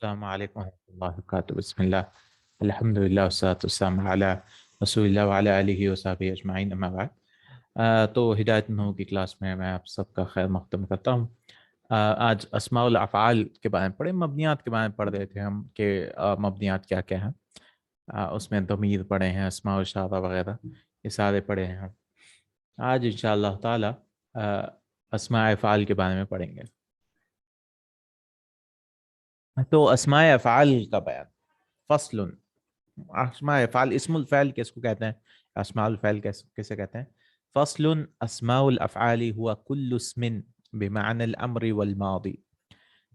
السلام علیکم ورحمۃ اللہ وبرکاتہ بسم اللہ الحمد للہ والصلاۃ والسلام علی رسول اللہ وعلی آلہ وصحبہ اجمعین اما بعد۔ تو ہدایت نو کی کلاس میں آپ سب کا خیر مقدم کرتا ہوں۔ آج اسماء الافعال کے بارے میں پڑھے، مبنیات کے بارے میں پڑھ رہے تھے ہم کہ مبنیات کیا کیا ہیں۔ اس میں ضمیر پڑھے ہیں، اسماء الاشارہ وغیرہ یہ سارے پڑھے ہیں ہم۔ آج انشاءاللہ تعالی اسماء افعال کے بارے میں پڑھیں گے۔ تو اسماء افعال کا بیان، فصل۔ اسماء افعال، اسم الفعل کس کو کہتے ہیں، اسماء الفعل کسے کہتے ہیں؟ فصل، اسماء الافعال هو كل اسم بمعنى الامر والماضي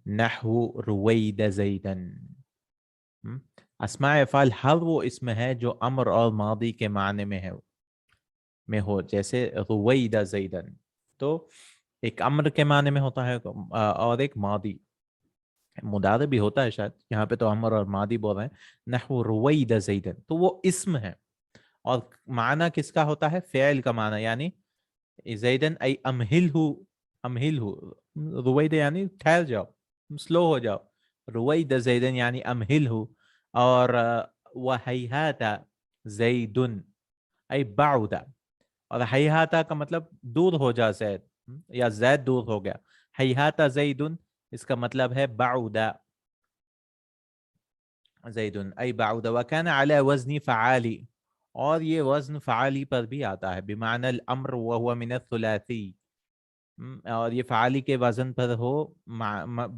نحو روید زیدا۔ اسماء افعال ہر وہ اسم ہے جو امر اور ماضی کے معنی میں ہو، جیسے روید زیدا تو ایک امر کے معنی میں ہوتا ہے اور ایک ماضی مضارع بھی ہوتا ہے، شاید یہاں پہ تو امر اور ماضی بول رہے ہیں۔ نحو روید زیدا تو وہ اسم ہے، اور معنی کس کا ہوتا ہے؟ فعل کا معنی، یعنی زیدن ای امہل ہو، روید یعنی ٹھہر جاؤ، سلو ہو جاؤ، روید زیدن یعنی امہل ہو، اور وہیہات زیدن ای بعد، اور ہیہاتا کا مطلب دور ہو جا زید، یا زید دور ہو گیا۔ ہیہات زیدن اس کا مطلب ہے بعد زیدن ای بعد، وکان علی وزن فعالی، اور یہ وزن فعالی پر بھی آتا ہے، بمعنی الامر وهو من الثلاثی، اور یہ فعالی کے وزن پر ہو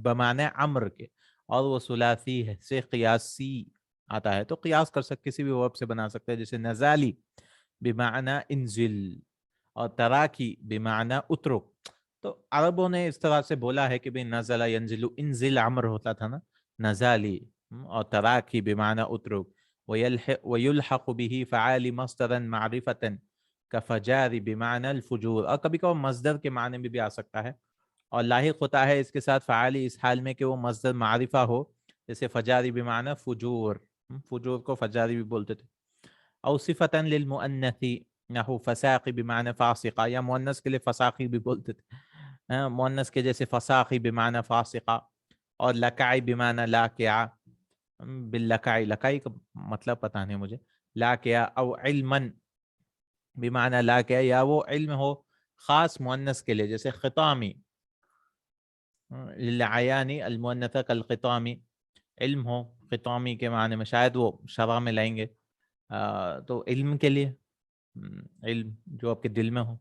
بمعنی امر کے، اور وہ ثلاثی سے قیاسی آتا ہے، تو قیاس کر سکتے، کسی بھی ورب سے بنا سکتے ہیں، جیسے نزالی بمعنی انزل، اور تراکی بمعنی اترک۔ تو عربوں نے اس طرح سے بولا ہے کہ نزل ینزل، انزل امر ہوتا تھا نا، نزالی، اور تراکی بمعنی اترک، ویلحق به فعال مصدرا معرفتا کفجار بمعنی الفجور، اور کبھی کبھی مصدر کے معنی میں بھی آ سکتا ہے، اور لاحق ہوتا ہے اس کے ساتھ فعالی اس حال میں کہ وہ مصدر معرفہ ہو، جیسے فجاری بمعنی فجور، فجور کو فجاری بھی بولتے تھے۔ او صفتا للمؤنث نحو فساقی بمعنی فاسقہ، یا مؤنث کے لیے فساقی بھی بولتے تھے، مؤنث کے جیسے فساقی بمعنی فاسقہ، اور لکعی بمعنی لاکعہ، باللکعی، لکعی کا مطلب پتہ نہیں مجھے، لاکعہ، او علما بمعنی لاکعہ، یا وہ علم ہو خاص مؤنث کے لیے، جیسے خطامی، للعیانی المؤنثہ کالخطامی، علم ہو خطامی کے معنی میں، شاید وہ شرح میں لائیں گے، تو علم کے لیے، علم جو آپ کے دل میں ہو،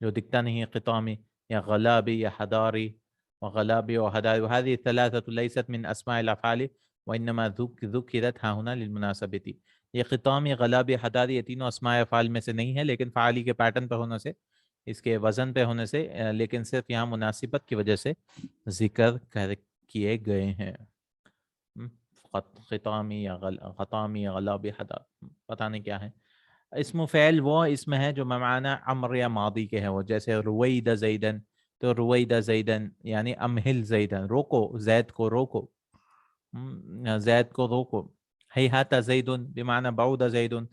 جو دکھتا نہیں ہے، خطامی، یا غلابی یا حداری، وغلابی وحداری، وهذه الثلاثة ليست من اسماء الافعال وانما ذکرت ها هنا للمناسبة۔ یہ خطامی، غلابی، حداری، یہ تینوں اسماء افعال میں سے نہیں ہے، لیکن فعالی کے پیٹرن پہ ہونے سے، اس کے وزن پہ ہونے سے، لیکن صرف یہاں مناسبت کی وجہ سے ذکر کیے گئے ہیں۔ خطامی یا خطامی، غلابی، حدار، پتہ نہیں کیا ہے۔ اسم فعل وہ اسم ہے جو معنی امر یا ماضی کے ہیں، وہ جیسے روید زیدن، تو روید زیدن یعنی امہل زیدن، روکو زید کو، روکو زید کو، روکو۔ ہیہات زیدن بمعنی بعد زیدن،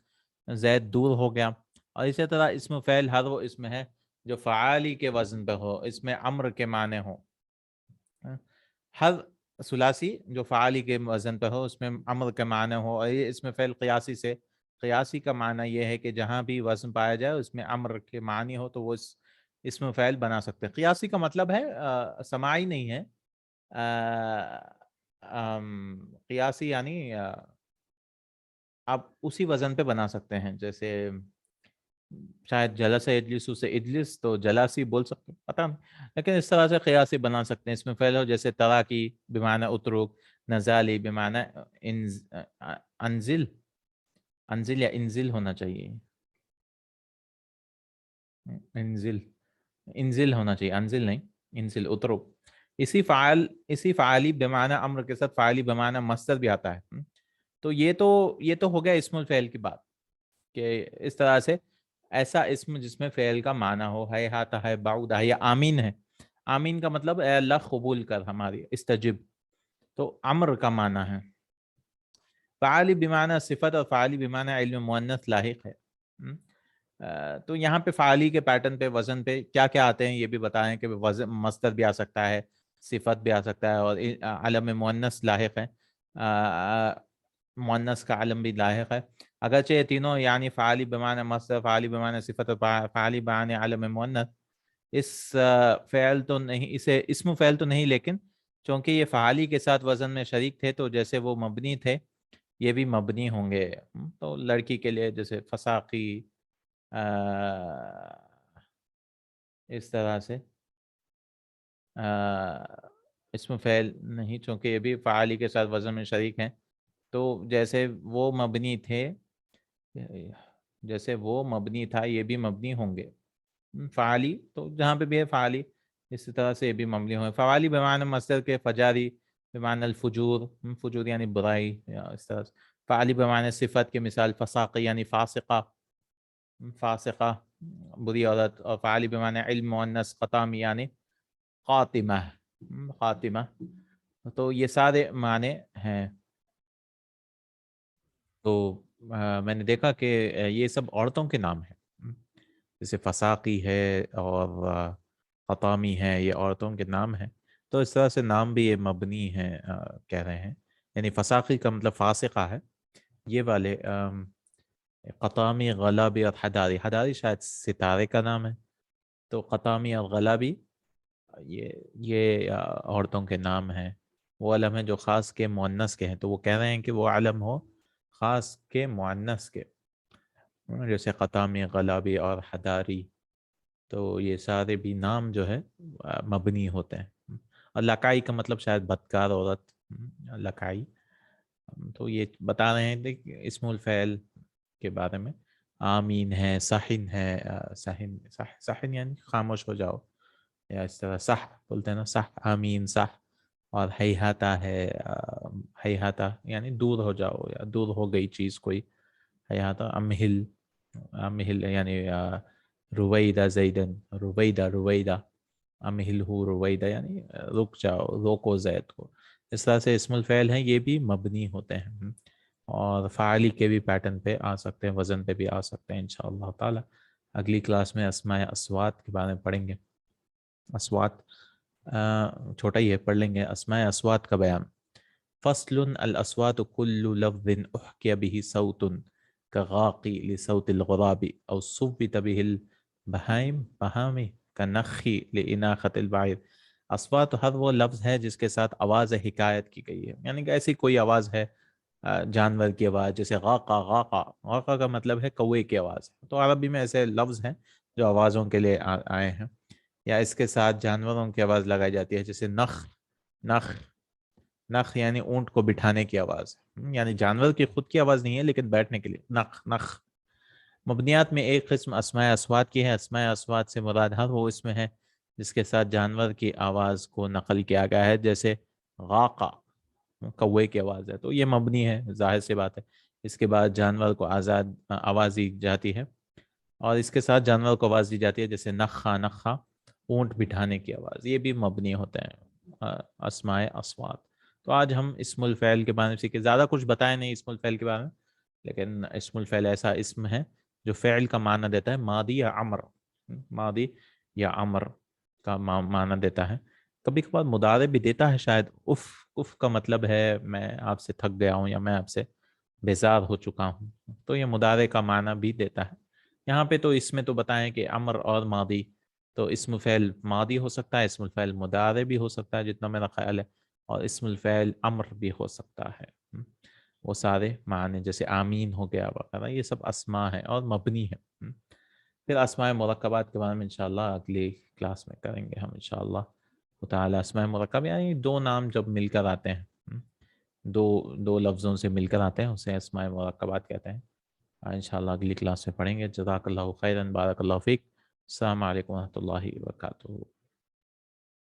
زید دور ہو گیا۔ اور اسی طرح اسم فعل ہر وہ اسم ہے جو فعالی کے وزن پہ ہو، اس میں امر کے معنی ہو۔ ہر ثلاثی جو فعالی کے وزن پہ ہو اس میں امر کے معنی ہو، اور یہ اسم فعل قیاسی سے، قیاسی کا معنی یہ ہے کہ جہاں بھی وزن پایا جائے اس میں امر کے معنی ہو تو وہ اسم فعل بنا سکتے ہیں۔ قیاسی کا مطلب ہے سماعی نہیں ہے، قیاسی یعنی آپ اسی وزن پہ بنا سکتے ہیں، جیسے شاید جلس اجلس سے اجلس تو جلاسی بول سکتے، پتہ نہیں، لیکن اس طرح سے قیاسی بنا سکتے ہیں۔ اس میں فعل ہو جیسے تراکی بمعنی اترک، نزالی بمعنی انزل، انزل یا انزل ہونا چاہیے، انزل، انزل ہونا چاہیے، انزل نہیں، انزل، اترک۔ اسی فعالی بمعنی امر کے ساتھ فعالی بمعنی مصدر بھی آتا ہے۔ تو یہ تو ہو گیا اسم الفعل کی بات، کہ اس طرح سے ایسا اسم جس میں فعل کا معنی ہو، ہے، ہاتھا ہے، بعود ہے، یا آمین ہے۔ آمین کا مطلب اے اللہ قبول کر ہماری، استجب، تو امر کا معنی ہے۔ فعالی بمعنی صفت اور فعالی بمعنی علم مؤنث لاحق ہے۔ تو یہاں پہ فعالی کے پیٹرن پہ، وزن پہ کیا کیا آتے ہیں یہ بھی بتائیں، کہ وزن مصدر بھی آ سکتا ہے، صفت بھی آ سکتا ہے، اور علم مؤنث لاحق ہے۔ मुअन्नस का अलम भी लाहिक है। अगरचे ये तीनों यानी फ़ाली बमाने मस्दर, फ़ाली बमाने सिफ़त और फ़ाली बमाने आलम मुअन्नस, इस फ़ेल तो नहीं, इसे इस्म फ़ेल तो नहीं, लेकिन चूँकि ये फ़ाली के साथ वज़न में शरीक थे तो जैसे वो मबनी थे ये भी मबनी होंगे। तो लड़की के लिए जैसे फसाकी, इस तरह से इस्म फ़ेल नहीं, चूँकि ये भी फ़ाली के साथ वज़न में शरीक हैं। तो जैसे वो मबनी थे, जैसे वो मबनी था ये भी मबनी होंगे। फ़ाली तो जहाँ पे भी है फ़ाली, इसी तरह से ये भी मबनी होंगे। फ़वाली बेमाना मस्दर के फ़जारी बेमाना अल-फ़ुजूर, फ़ुजूर यानी बुराई, या इस तरह से। फ़ाली बेमाना सिफ़त की मिसाल फ़साक़ी यानी फ़ासिक़ा, फ़ासिक़ा बुरी औरत। और फ़ाली बेमाना इल्म मुअन्नस ख़तामी यानी ख़ातिमा, ख़ातिमा। तो ये सारे माने हैं। तो मैंने देखा कि ये सब औरतों के नाम हैं। जैसे फ़साक़ी है और ख़तामी है, ये औरतों के नाम हैं। तो इस तरह से नाम भी ये मबनी हैं, कह रहे हैं। यानी फ़साक़ी का मतलब फ़ासिक़ा है। ये वाले ख़तामी, ग़लाबी और हदारी, हदारी शायद सितारे का नाम है। तो ख़तामी और ग़लाबी ये औरतों के नाम हैं। वो अलम हैं जो ख़ास के मुअन्नस के हैं, तो वो कह रहे हैं कि वो अलम हो ख़ास के मुअन्नस के, जैसे ख़तामी, ग़लाबी और हदारी। तो ये सारे भी नाम जो है मबनी होते हैं। और लकाई का मतलब शायद बदकार औरत, लकाई। तो ये बता रहे हैं देख इस्मुल फ़ैल के बारे में। आमीन है, साहिन है, साहिन, साहिन यानी खामोश हो जाओ, या इस तरह साह बोलते हैं ना, साह, आमीन, साह। और हैहाता है, हैहाता यानी दूर हो जाओ या दूर हो गई चीज़ कोई। हैहाता, अमहिल, अमहिल यानी रुवैदा जैदन, रुवैदा, रुवैदा, अमहिल हु रुवैदा यानी रुक जाओ, रोको जैद को। इस तरह से इस्मुल फ़ैल हैं, ये भी मबनी होते हैं। और फ़ाइल के भी पैटर्न पे आ सकते हैं, वज़न पे भी आ सकते हैं इंशाअल्लाह ताला। अगली क्लास में अस्माए अस्वात के बारे में पढ़ेंगे। अस्वात छोटा ही है, पढ़ लेंगे। अस्माए अस्वात का बयान। फ़स्लुन अल अस्वात कुल्लु लफ्ज़िन उहकिय बिही सौतुन कगाक़ी लिसौतिल ग़ुराबी औ सुव्वित बिहिल बहाइम बहामी कनख़ी लिइनाख़तिल बाइर। अस्वात हर वो लफ्ज़ है जिसके साथ आवाज़ हिकायत की गई है, यानी कि ऐसी कोई आवाज़ है, जानवर की आवाज़, जैसे गाका, गाका, गाका का मतलब है कौवे की आवाज़। तो अरबी में ऐसे लफ्ज़ हैं जो आवाज़ों के लिए आए हैं। या इसके साथ जानवरों की आवाज़ लगाई जाती है, जैसे नख, नख, नख यानी ऊँट को बिठाने की आवाज़। यानी जानवर की खुद की आवाज़ नहीं है, लेकिन बैठने के लिए नख, नख। मबनियात में एक किस्म अस्माए अस्वात की है। अस्माए अस्वात से मुराद हर वो इसमें है जिसके साथ जानवर की आवाज़ को नकल किया गया है, जैसे गाका, कौवे की आवाज़ है, तो ये मबनी है, ज़ाहिर सी बात है। इसके बाद जानवर को आज़ाद आवाज़ दी जाती है, और इसके साथ जानवर को आवाज़ दी जाती है, जैसे नखा, नखा, ऊँट बिठाने की आवाज़। ये भी मबनी होते हैं अस्माए अस्वात। तो आज हम इस्मुल फ़ैल के बारे में सीखे। ज़्यादा कुछ बताया नहीं इस्मुल फ़ैल के बारे में, लेकिन इस्मुल फ़ैल ऐसा इस्म है जो फ़ैल का माना देता है मादी या अम्र, मादी या अम्र का माना देता है। कभी कभार मुदारे भी देता है शायद। उफ़, उफ़ का मतलब है मैं आपसे थक गया हूँ या मैं आपसे बेजार हो चुका हूँ, तो ये मुदारे का माना भी देता है। यहाँ पे तो इसमें तो बताएं कि अम्र और मादी, तो इस्म फ़ैल मादी हो सकता है, इस्मुल फ़ैल मुदारे भी हो सकता है जितना मेरा ख्याल है, और इस्मुल फ़ैल अम्र भी हो सकता है। वो सारे माने जैसे आमीन हो गया वगैरह, ये सब अस्मा है और मबनी है। फिर अस्माए मुरक्कबात के बारे में इंशाअल्लाह अगली क्लास में करेंगे हम इंशाअल्लाह ताला। अस्माए मुरक्कब यानी दो नाम जब मिलकर आते हैं, दो दो लफ्ज़ों से मिलकर आते हैं, उसे अस्माए मुरक्कबात कहते हैं। इंशाअल्लाह अगली क्लास में पढ़ेंगे। जज़ाकल्लाहु खैरन, बारकल्लाहु फ़ीक। अस्सलामु अलैकुम व रहमतुल्लाहि व बरकातुहू।